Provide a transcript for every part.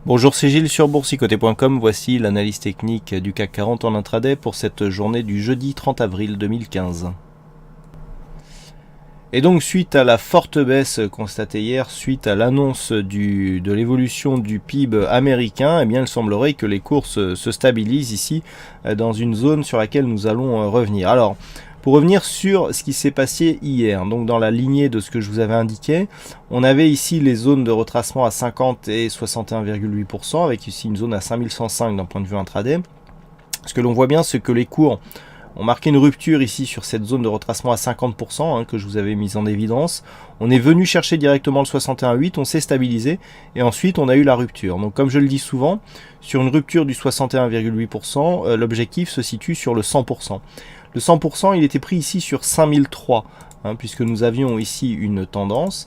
Bonjour, c'est Gilles sur boursicoté.com. Voici l'analyse technique du CAC 40 en intraday pour cette journée du jeudi 30 avril 2015. Et donc suite à la forte baisse constatée hier, suite à l'annonce de l'évolution du PIB américain, eh bien il semblerait que les cours se stabilisent ici dans une zone sur laquelle nous allons revenir. Alors, pour revenir sur ce qui s'est passé hier, donc dans la lignée de ce que je vous avais indiqué, on avait ici les zones de retracement à 50 et 61,8%, avec ici une zone à 5105 d'un point de vue intraday. Ce que l'on voit bien, c'est que les cours ont marqué une rupture ici sur cette zone de retracement à 50% que je vous avais mise en évidence. On est venu chercher directement le 61,8, on s'est stabilisé et ensuite on a eu la rupture. Donc comme je le dis souvent, sur une rupture du 61,8%, l'objectif se situe sur le 100%. Le 100%, il était pris ici sur 5003, puisque nous avions ici une tendance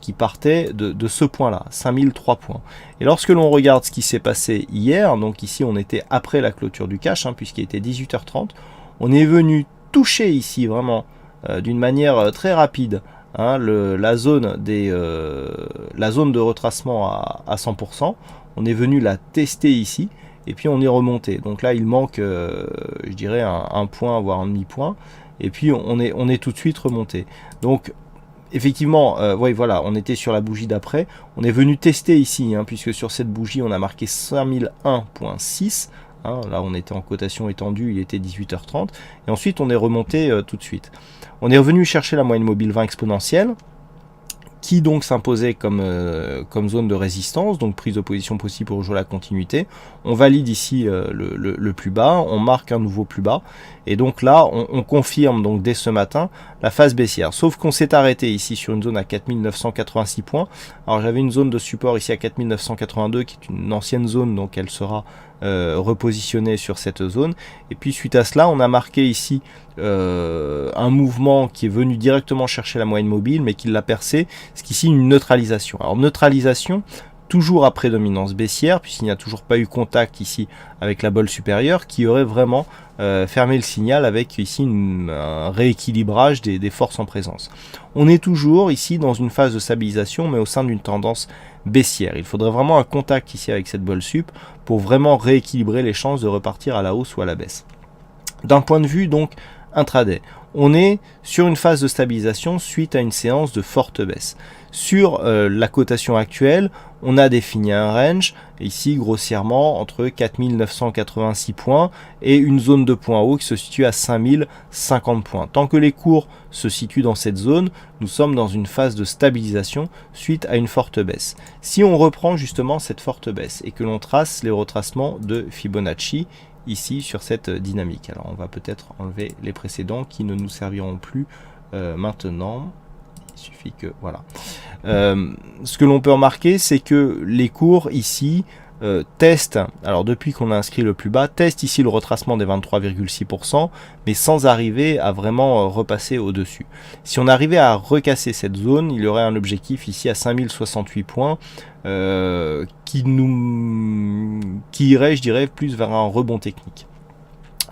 qui partait de ce point-là, 5003 points. Et lorsque l'on regarde ce qui s'est passé hier, donc ici on était après la clôture du cash, puisqu'il était 18h30, on est venu toucher ici vraiment d'une manière très rapide la zone de retracement à 100%. On est venu la tester ici. Et puis on est remonté. Donc là il manque je dirais un point voire un demi-point. Et puis on est tout de suite remonté. Donc effectivement voilà, on était sur la bougie d'après. On est venu tester ici puisque sur cette bougie on a marqué 5001.6. Là on était en cotation étendue, il était 18h30. Et ensuite on est remonté tout de suite. On est revenu chercher la moyenne mobile 20 exponentielle, qui donc s'imposait comme zone de résistance, donc prise de position possible pour jouer la continuité. On valide ici le plus bas, on marque un nouveau plus bas, et donc là on confirme donc dès ce matin la phase baissière, sauf qu'on s'est arrêté ici sur une zone à 4986 points. Alors j'avais une zone de support ici à 4982 qui est une ancienne zone, donc elle sera repositionnée sur cette zone, et puis suite à cela on a marqué ici un mouvement qui est venu directement chercher la moyenne mobile mais qui l'a percé, ce qui signe une neutralisation. Alors neutralisation toujours à prédominance baissière puisqu'il n'y a toujours pas eu contact ici avec la bolle supérieure qui aurait vraiment fermé le signal avec ici un rééquilibrage des forces en présence. On est toujours ici dans une phase de stabilisation mais au sein d'une tendance baissière. Il faudrait vraiment un contact ici avec cette bolle sup pour vraiment rééquilibrer les chances de repartir à la hausse ou à la baisse. D'un point de vue donc intraday, on est sur une phase de stabilisation suite à une séance de forte baisse. Sur la cotation actuelle, on a défini un range, ici grossièrement entre 4986 points et une zone de points haut qui se situe à 5050 points. Tant que les cours se situent dans cette zone, nous sommes dans une phase de stabilisation suite à une forte baisse. Si on reprend justement cette forte baisse et que l'on trace les retracements de Fibonacci, ici sur cette dynamique. Alors on va peut-être enlever les précédents qui ne nous serviront plus maintenant. Il suffit que voilà. Ce que l'on peut remarquer, c'est que les cours ici testent, alors depuis qu'on a inscrit le plus bas, testent ici le retracement des 23,6%, mais sans arriver à vraiment repasser au-dessus. Si on arrivait à recasser cette zone, il y aurait un objectif ici à 5068 points, qui irait, je dirais, plus vers un rebond technique.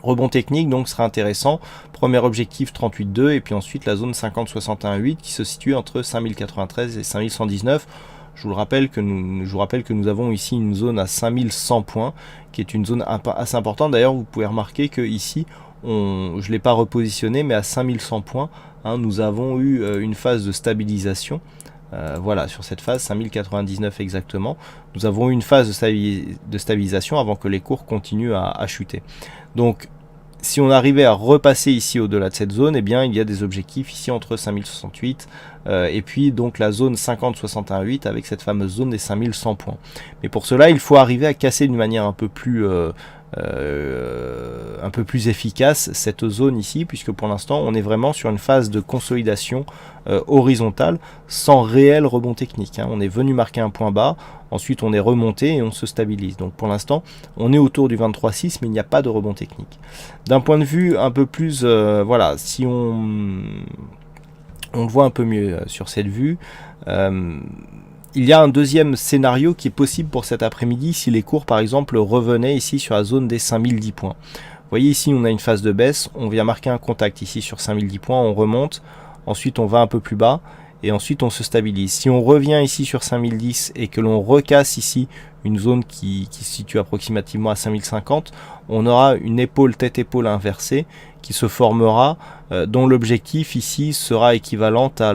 Rebond technique donc sera intéressant. Premier objectif 38,2 et puis ensuite la zone 50,61,8 qui se situe entre 5093 et 5119. Je vous rappelle que nous avons ici une zone à 5100 points qui est une zone assez importante. D'ailleurs vous pouvez remarquer que ici je ne l'ai pas repositionné, mais à 5100 points nous avons eu une phase de stabilisation. Voilà, sur cette phase 5099 exactement, nous avons eu une phase de stabilisation avant que les cours continuent à chuter. Donc si on arrivait à repasser ici au-delà de cette zone, eh bien il y a des objectifs ici entre 5068 et puis donc la zone 50-61-8 avec cette fameuse zone des 5100 points. Mais pour cela, il faut arriver à casser d'une manière un peu plus efficace cette zone ici, puisque pour l'instant on est vraiment sur une phase de consolidation horizontale sans réel rebond technique. On est venu marquer un point bas, ensuite on est remonté et on se stabilise. Donc pour l'instant on est autour du 23,6 mais il n'y a pas de rebond technique. D'un point de vue un peu plus voilà, si on le voit un peu mieux sur cette vue, il y a un deuxième scénario qui est possible pour cet après-midi si les cours par exemple revenaient ici sur la zone des 5010 points. Vous voyez ici on a une phase de baisse, on vient marquer un contact ici sur 5010 points, on remonte, ensuite on va un peu plus bas et ensuite on se stabilise. Si on revient ici sur 5010 et que l'on recasse ici une zone qui se situe approximativement à 5050, on aura une épaule tête-épaule inversée qui se formera, dont l'objectif ici sera équivalente à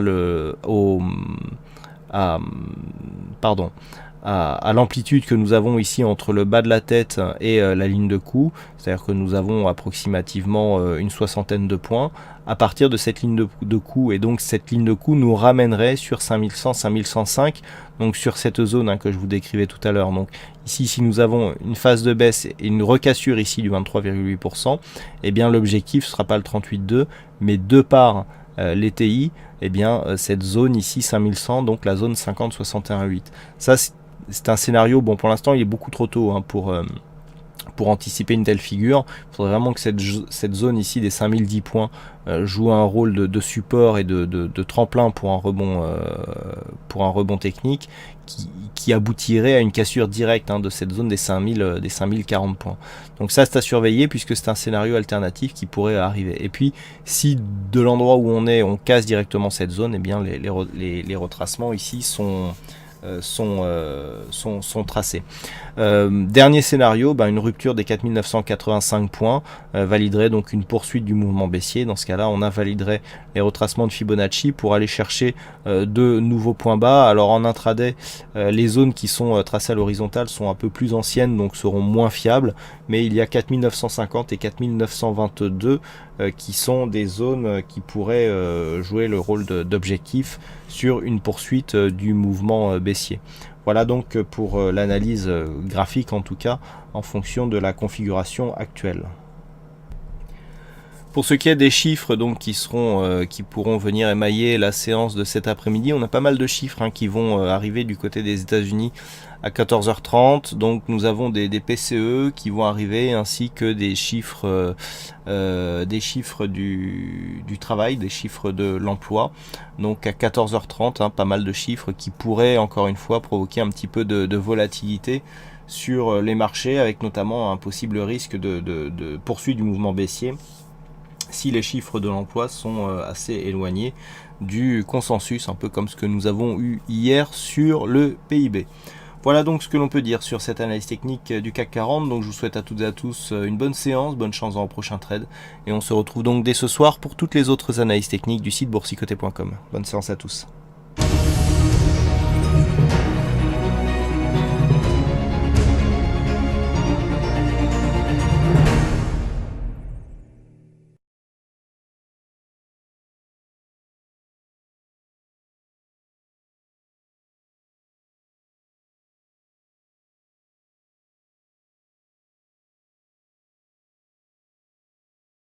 l'amplitude que nous avons ici entre le bas de la tête et la ligne de cou, c'est-à-dire que nous avons approximativement une soixantaine de points à partir de cette ligne de cou, et donc cette ligne de cou nous ramènerait sur 5100, 5105, donc sur cette zone que je vous décrivais tout à l'heure. Donc ici, si nous avons une phase de baisse et une recassure ici du 23,8%, eh bien l'objectif ne sera pas le 38,2, mais de par les TI, eh bien cette zone ici 5100, donc la zone 50-61,8. Ça c'est un scénario, bon pour l'instant il est beaucoup trop tôt pour anticiper une telle figure. Il faudrait vraiment que cette zone ici des 5010 points joue un rôle de support et de tremplin pour un rebond technique qui aboutirait à une cassure directe de cette zone des 5040 points. Donc ça c'est à surveiller, puisque c'est un scénario alternatif qui pourrait arriver. Et puis si de l'endroit où on est on casse directement cette zone, eh bien les retracements ici sont tracés. Dernier scénario, une rupture des 4985 points validerait donc une poursuite du mouvement baissier. Dans ce cas-là, on invaliderait les retracements de Fibonacci pour aller chercher de nouveaux points bas. Alors en intraday, les zones qui sont tracées à l'horizontale sont un peu plus anciennes, donc seront moins fiables, mais il y a 4950 et 4922 qui sont des zones qui pourraient jouer le rôle d'objectif sur une poursuite du mouvement baissier. Voilà donc pour l'analyse graphique, en tout cas en fonction de la configuration actuelle. Pour ce qui est des chiffres donc qui pourront venir émailler la séance de cet après-midi, on a pas mal de chiffres qui vont arriver du côté des États-Unis à 14h30. Donc nous avons des PCE qui vont arriver, ainsi que des chiffres du travail, des chiffres de l'emploi. Donc à 14h30, pas mal de chiffres qui pourraient encore une fois provoquer un petit peu de volatilité sur les marchés, avec notamment un possible risque de poursuite du mouvement baissier si les chiffres de l'emploi sont assez éloignés du consensus, un peu comme ce que nous avons eu hier sur le PIB. Voilà donc ce que l'on peut dire sur cette analyse technique du CAC 40. Donc je vous souhaite à toutes et à tous une bonne séance, bonne chance dans le prochain trade, et on se retrouve donc dès ce soir pour toutes les autres analyses techniques du site boursicoté.com. Bonne séance à tous.